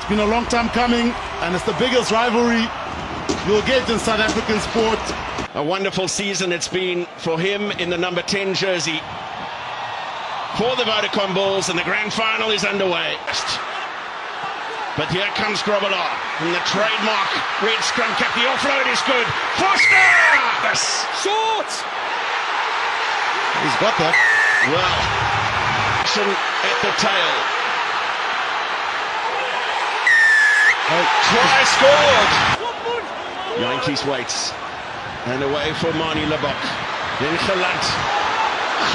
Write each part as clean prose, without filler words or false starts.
been a long time coming, and it's the biggest rivalry you'll get in South African sport. A wonderful season it's been for him in the number 10 jersey for the Vodacom Bulls, and the grand final is underway. But here comes Grobbelaar in the trademark red scrum cap. The offload is good. Foster! Yes. Short! He's got that. Well, action at the tail. Try scored! Yankees waits. And away for Mani Lebok. Then Gelant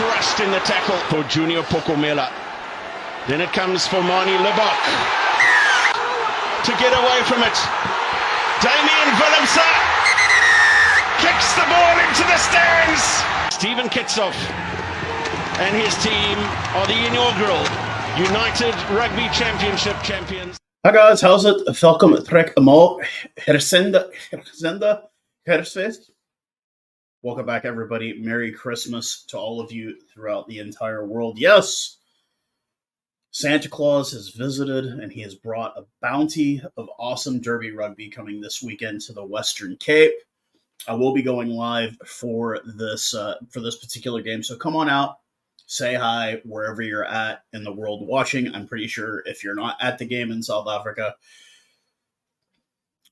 crushed in the tackle for Junior Pokomela. Then it comes for Mani Lebok to get away from it. Damien Willemse kicks the ball into the stands. Stephen Kitsoff and his team are the inaugural United Rugby Championship champions. Hi guys, Howzit? Welkom terug allemaal. Kerstfeest. Welcome back everybody. Merry Christmas to all of you throughout the entire world. Yes, Santa Claus has visited and he has brought a bounty of awesome Derby rugby coming this weekend to the Western Cape. I will be going live for this particular game, so come on out, say hi wherever you're at in the world watching. I'm pretty sure if you're not at the game in South Africa,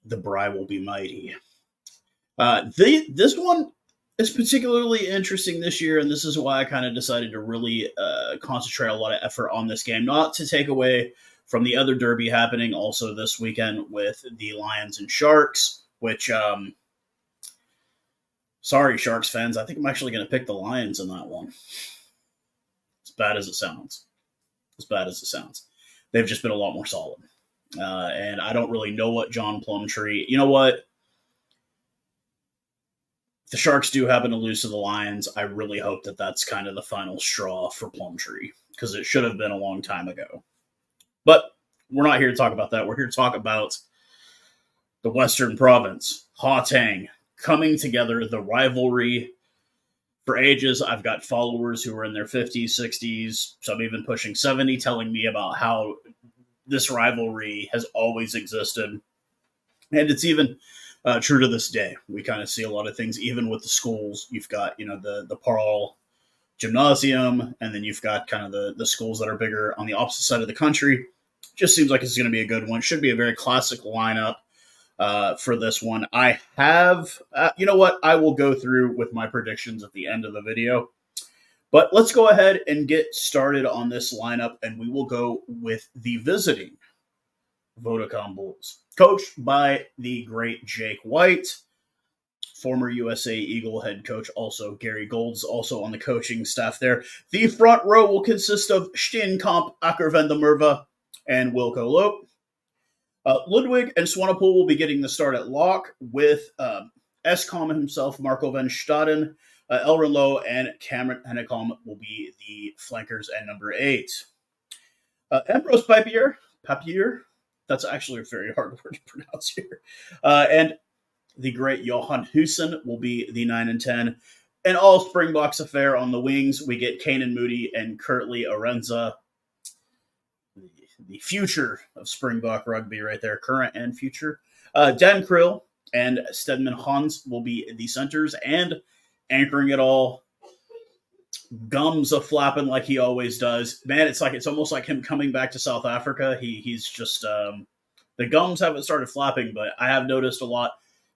the braai will be mighty. This one is particularly interesting this year, and this is why I kind of decided to really concentrate a lot of effort on this game, not to take away from the other derby happening also this weekend with the Lions and Sharks, which, sorry, Sharks fans, I think I'm actually going to pick the Lions in that one. As bad as it sounds. They've just been a lot more solid. And I don't really know what John Plumtree... You know what? The Sharks do happen to lose to the Lions. I really hope that that's kind of the final straw for Plumtree, because it should have been a long time ago. But we're not here to talk about that. We're here to talk about the Western Province, Gauteng, coming together, the rivalry. For ages, I've got followers who are in their 50s, 60s, some even pushing 70, telling me about how this rivalry has always existed. And it's even... true to this day. We kind of see a lot of things, even with the schools. You've got, the Paarl Gymnasium, and then you've got kind of the schools that are bigger on the opposite side of the country. Just seems like it's going to be a good one. Should be a very classic lineup for this one. I have, you know what? I will go through with my predictions at the end of the video. But let's go ahead and get started on this lineup, and we will go with the visiting Vodacom Bulls, coached by the great Jake White, former USA Eagle head coach. Also, Gary Gold's also on the coaching staff there. The front row will consist of Steenkamp, Akkervendemerve, and Wilco Loop. Ludwig and Swanepoel will be getting the start at lock, with Eskom himself, Marco van Staden, Elrin Lowe, and Cameron Hennekom will be the flankers at number 8. Ambrose Papier, that's actually a very hard word to pronounce here. And the great Johan Hussen will be the 9 and 10. And all Springboks affair on the wings, we get Kanan Moody and Kurtley Arenza. The future of Springbok rugby right there, current and future. Dan Krill and Stedman Hans will be the centers, and anchoring it all, gums a flapping like he always does. Man, it's almost like him coming back to South Africa. He's just the gums haven't started flapping, but I have noticed a lot.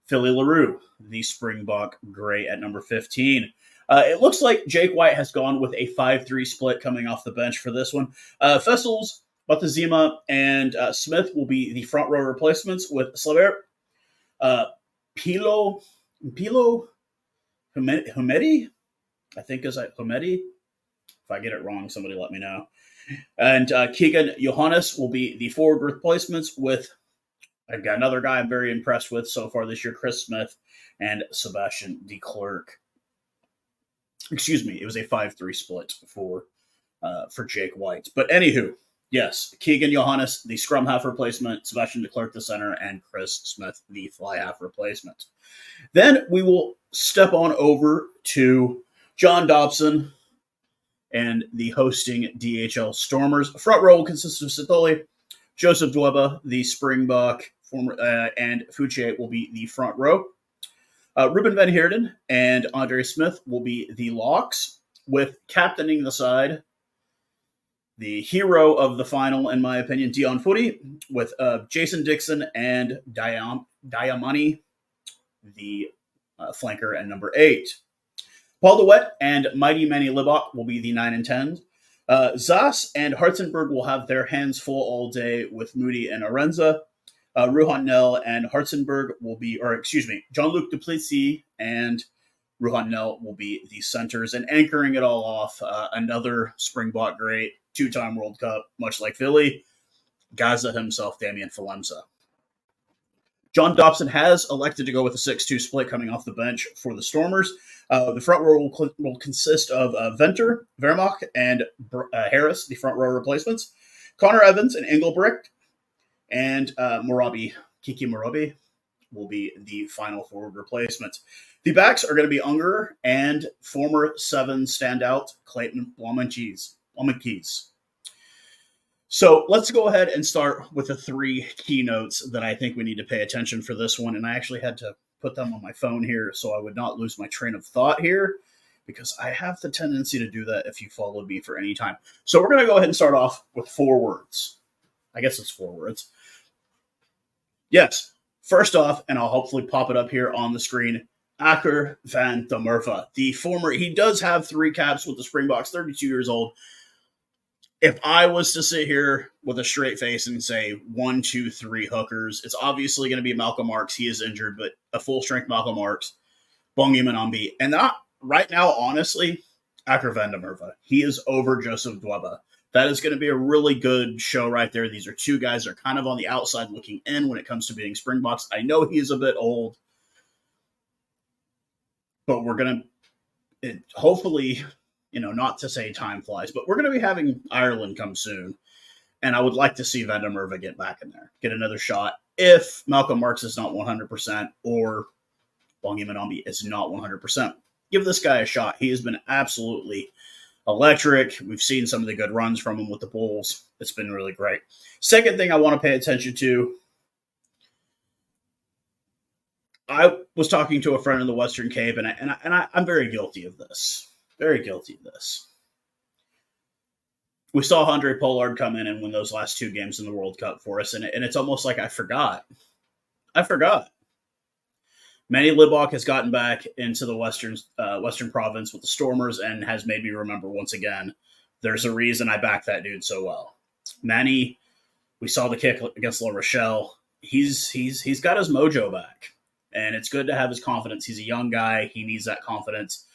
Philly LaRue, the Springbok great at number 15. It looks like Jake White has gone with a 5-3 split coming off the bench for this one. Fessels, Batazima, and Smith will be the front row replacements, with Slaver, Pilo Humedi, I think is that Humedi. If I get it wrong, somebody let me know. And Keegan Johannes will be the forward replacements, with, I've got another guy I'm very impressed with so far this year, Chris Smith and Sebastian de Klerk. Excuse me, it was a 5-3 split for Jake White. But anywho, yes, Keegan Johannes, the scrum half replacement, Sebastian de Klerk, the center, and Chris Smith, the fly half replacement. Then we will step on over to John Dobson and the hosting DHL Stormers. Front row will consist of Sithole, Joseph Dweba, the Springbok, and Fouché will be the front row. Ruben Van Heerden and Andre Smith will be the locks, with captaining the side, the hero of the final, in my opinion, Dion Footy, with Jason Dixon and Diamani, the flanker and number 8. Paul DeWitt and Mighty Manny Libok will be the 9 and 10. Zas and Hartzenberg will have their hands full all day with Moody and Arenza. Ruhan Nel and Hartzenberg will be, Jean-Luc Duplessis and Ruhan Nel will be the centers. And anchoring it all off, another Springbok great, 2-time World Cup, much like Philly, Gaza himself, Damien Falemsa. John Dobson has elected to go with a 6-2 split coming off the bench for the Stormers. The front row will consist of Venter, Vermaak, and Harris, the front row replacements. Connor Evans and Engelbrecht, and Kiki Morabi will be the final forward replacements. The backs are going to be Unger and former 7 standout Clayton Blommenkees. So let's go ahead and start with the 3 keynotes that I think we need to pay attention for this one. And I actually had to put them on my phone here so I would not lose my train of thought here, because I have the tendency to do that if you followed me for any time. So we're going to go ahead and start off with 4 words. I guess it's 4 words. Yes. First off, and I'll hopefully pop it up here on the screen, Akker van der Merwe, the former, he does have 3 caps with the Springboks, 32 years old. If I was to sit here with a straight face and say 1, 2, 3 hookers, it's obviously going to be Malcolm Marx. He is injured, but a full-strength Malcolm Marx, Bongi Manambi. And that, right now, honestly, Akker van der Merwe. He is over Joseph Dweba. That is going to be a really good show right there. These are 2 guys that are kind of on the outside looking in when it comes to being Springboks. I know he is a bit old, but we're going to hopefully, not to say time flies, but we're going to be having Ireland come soon. And I would like to see Van der Merwe get back in there, get another shot. If Malcolm Marx is not 100% or Bongi Manambi is not 100%, give this guy a shot. He has been absolutely electric. We've seen some of the good runs from him with the Bulls. It's been really great. Second thing I want to pay attention to, I was talking to a friend in the Western Cape, and I'm very guilty of this. Very guilty of this. We saw Andre Pollard come in and win those last 2 games in the World Cup for us, and it's almost like I forgot. Manny Libok has gotten back into the Western Province with the Stormers and has made me remember once again, there's a reason I back that dude so well. Manny, we saw the kick against La Rochelle. He's got his mojo back, and it's good to have his confidence. He's a young guy. He needs that confidence.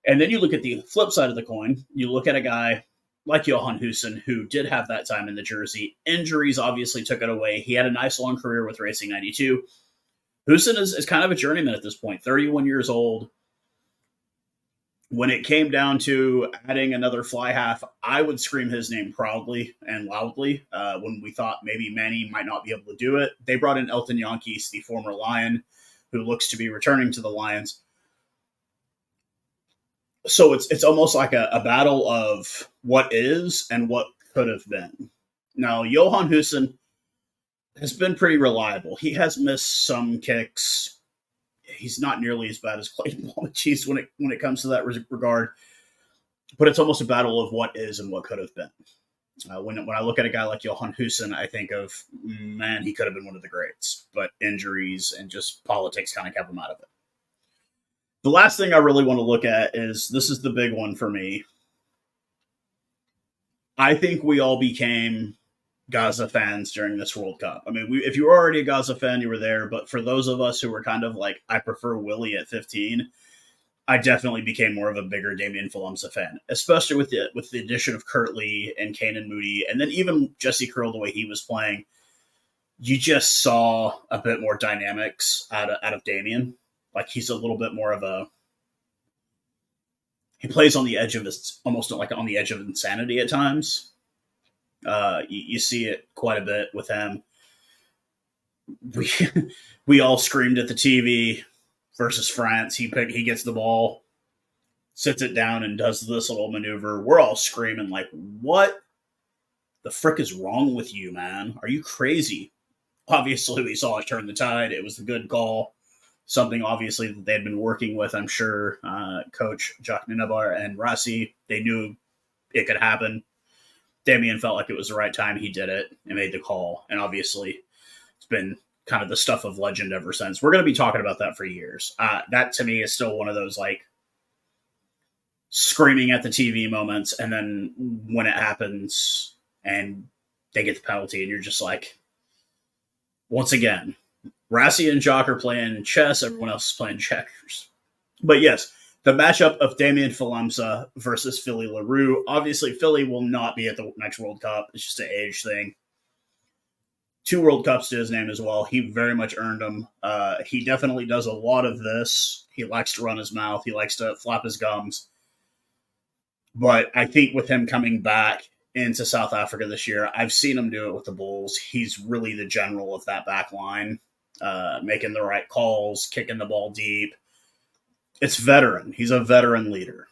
And then you look at the flip side of the coin. You look at a guy like Johan Hussen, who did have that time in the jersey. Injuries obviously took it away. He had a nice long career with Racing 92. Hussen is kind of a journeyman at this point, 31 years old. When it came down to adding another fly half, I would scream his name proudly and loudly when we thought maybe Manny might not be able to do it. They brought in Elton Yankees, the former Lion, who looks to be returning to the Lions. So it's almost like a battle of what is and what could have been. Now, Johan Hussen has been pretty reliable. He has missed some kicks. He's not nearly as bad as Clayton Blommenkees when it comes to that regard. But it's almost a battle of what is and what could have been. When I look at a guy like Johan Hussen, I think of, man, he could have been one of the greats. But injuries and just politics kind of kept him out of it. The last thing I really want to look at is, this is the big one for me. I think we all became Gaza fans during this World Cup. I mean, if you were already a Gaza fan, you were there. But for those of us who were kind of like, I prefer Willie at 15, I definitely became more of a bigger Damien Falemsa fan, especially with the addition of Kurt Lee and Kanan Moody, and then even Jesse Curl, the way he was playing. You just saw a bit more dynamics out of Damien. Like, he's a little bit more of he plays on the edge of almost like on the edge of insanity at times. You see it quite a bit with him. We all screamed at the TV versus France. He gets the ball, sits it down, and does this little maneuver. We're all screaming like, what the frick is wrong with you, man? Are you crazy? Obviously, we saw it turn the tide. It was the good call. Something, obviously, that they'd been working with, I'm sure, Coach Jacques Ninabar and Rassi. They knew it could happen. Damien felt like it was the right time. He did it and made the call. And obviously, it's been kind of the stuff of legend ever since. We're going to be talking about that for years. That, to me, is still one of those, like, screaming at the TV moments. And then when it happens and they get the penalty, and you're just like, once again, Rassi and Jock are playing chess. Everyone else is playing checkers. But yes, the matchup of Damien Falemsa versus Philly LaRue. Obviously, Philly will not be at the next World Cup. It's just an age thing. 2 World Cups to his name as well. He very much earned them. He definitely does a lot of this. He likes to run his mouth. He likes to flap his gums. But I think with him coming back into South Africa this year, I've seen him do it with the Bulls. He's really the general of that back line, making the right calls, kicking the ball deep. It's veteran. He's a veteran leader.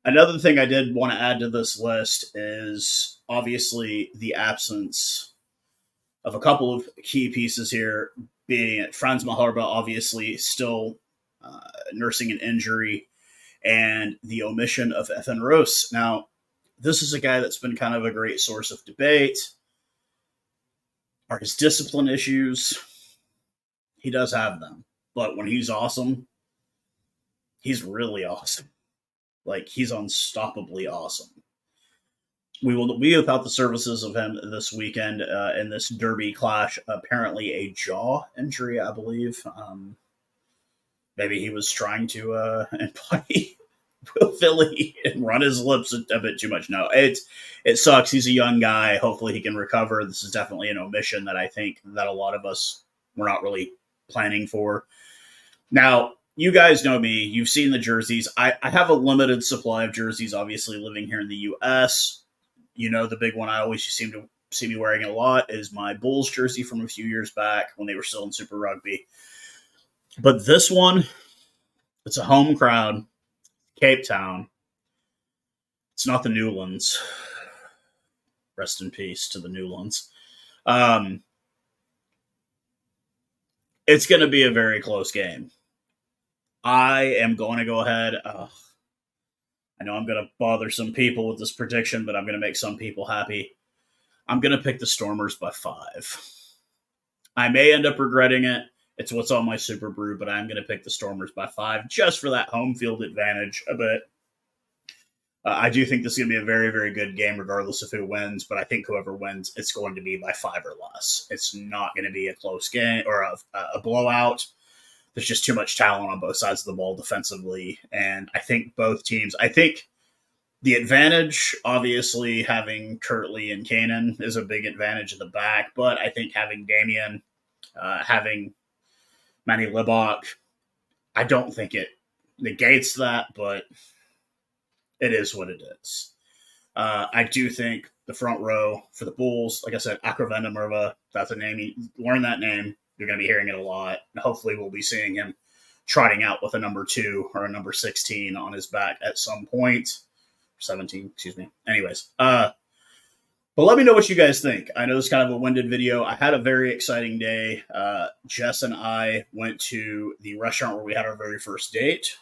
Another thing I did want to add to this list is obviously the absence of a couple of key pieces here, being Franz Maharba, obviously still nursing an injury, and the omission of Ethan Roos. Now, this is a guy that's been kind of a great source of debate. Are his discipline issues? He does have them. But when he's awesome, he's really awesome. Like, he's unstoppably awesome. We will be without the services of him this weekend in this derby clash. Apparently a jaw injury, I believe. Maybe he was trying to employ Philly and run his lips a bit too much. No, it sucks. He's a young guy. Hopefully he can recover. This is definitely an omission that I think that a lot of us were not really planning for. Now, you guys know me. You've seen the jerseys. I have a limited supply of jerseys, obviously, living here in the U.S. You know, the big one I always seem to see me wearing a lot is my Bulls jersey from a few years back when they were still in Super Rugby. But this one, it's a home crowd, Cape Town. It's not the Newlands. Rest in peace to the Newlands. It's going to be a very close game. I am going to go ahead. I know I'm going to bother some people with this prediction, but I'm going to make some people happy. I'm going to pick the Stormers by 5. I may end up regretting it. It's what's on my Super Brew, but I'm going to pick the Stormers by 5 just for that home field advantage a bit. I do think this is going to be a very, very good game regardless of who wins, but I think whoever wins, it's going to be by 5 or less. It's not going to be a close game or a blowout. There's just too much talent on both sides of the ball defensively, and I think both teams, I think the advantage, obviously, having Kirtley and Kanan is a big advantage at the back, but I think having Damien, having Manny Libok, I don't think it negates that, but it is what it is. I do think the front row for the Bulls, like I said, Akravenda Merva, that's a name. Learn that name. You're going to be hearing it a lot. And hopefully we'll be seeing him trotting out with a number 2 or a number 16 on his back at some point. 17, excuse me. Anyways, but let me know what you guys think. I know it's kind of a winded video. I had a very exciting day. Jess and I went to the restaurant where we had our very first date,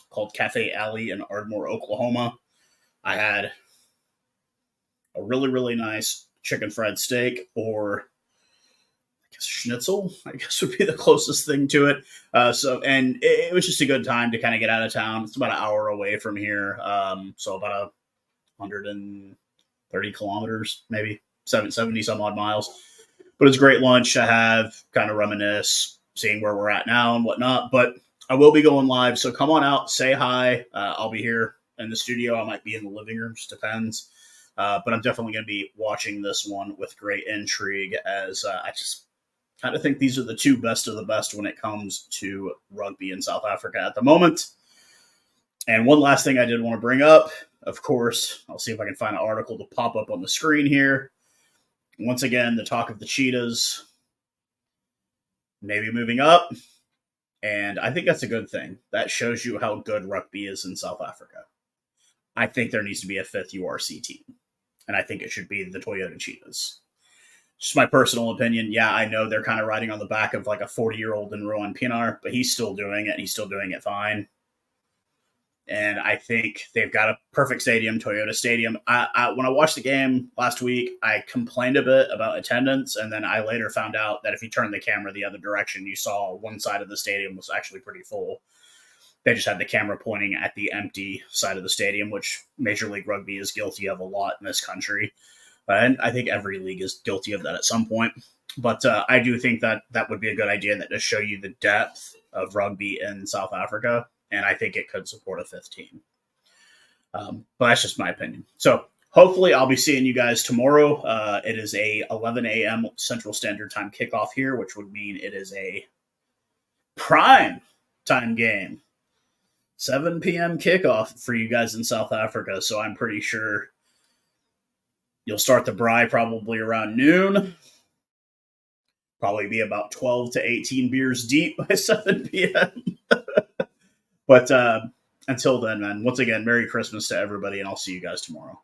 called Cafe Alley in Ardmore, Oklahoma. I had a really, really nice chicken fried steak, or I guess schnitzel, I guess would be the closest thing to it. And it was just a good time to kind of get out of town. It's about an hour away from here. So about 130 kilometers, maybe 70 some odd miles. But it's a great lunch to have, kind of reminisce, seeing where we're at now and whatnot. But I will be going live, so come on out, say hi. I'll be here in the studio. I might be in the living room, just depends. But I'm definitely going to be watching this one with great intrigue, as I just kind of think these are the 2 best of the best when it comes to rugby in South Africa at the moment. And one last thing I did want to bring up, of course, I'll see if I can find an article to pop up on the screen here. Once again, the talk of the Cheetahs maybe moving up. And I think that's a good thing. That shows you how good rugby is in South Africa. I think there needs to be a 5th URC team. and I think it should be the Toyota Cheetahs. Just my personal opinion. Yeah, I know they're kind of riding on the back of like a 40-year-old in Rowan Pinar, but he's still doing it. He's still doing it fine. And I think they've got a perfect stadium, Toyota Stadium. When I watched the game last week, I complained a bit about attendance, and then I later found out that if you turned the camera the other direction, you saw one side of the stadium was actually pretty full. They just had the camera pointing at the empty side of the stadium, which Major League Rugby is guilty of a lot in this country. And I think every league is guilty of that at some point. But I do think that that would be a good idea, that to show you the depth of rugby in South Africa. And I think it could support a fifth team. But that's just my opinion. So hopefully I'll be seeing you guys tomorrow. It is a 11 a.m. Central Standard Time kickoff here, which would mean it is a prime time game. 7 p.m. kickoff for you guys in South Africa. So I'm pretty sure you'll start the braai probably around noon. Probably be about 12 to 18 beers deep by 7 p.m. But until then, man, once again, Merry Christmas to everybody, and I'll see you guys tomorrow.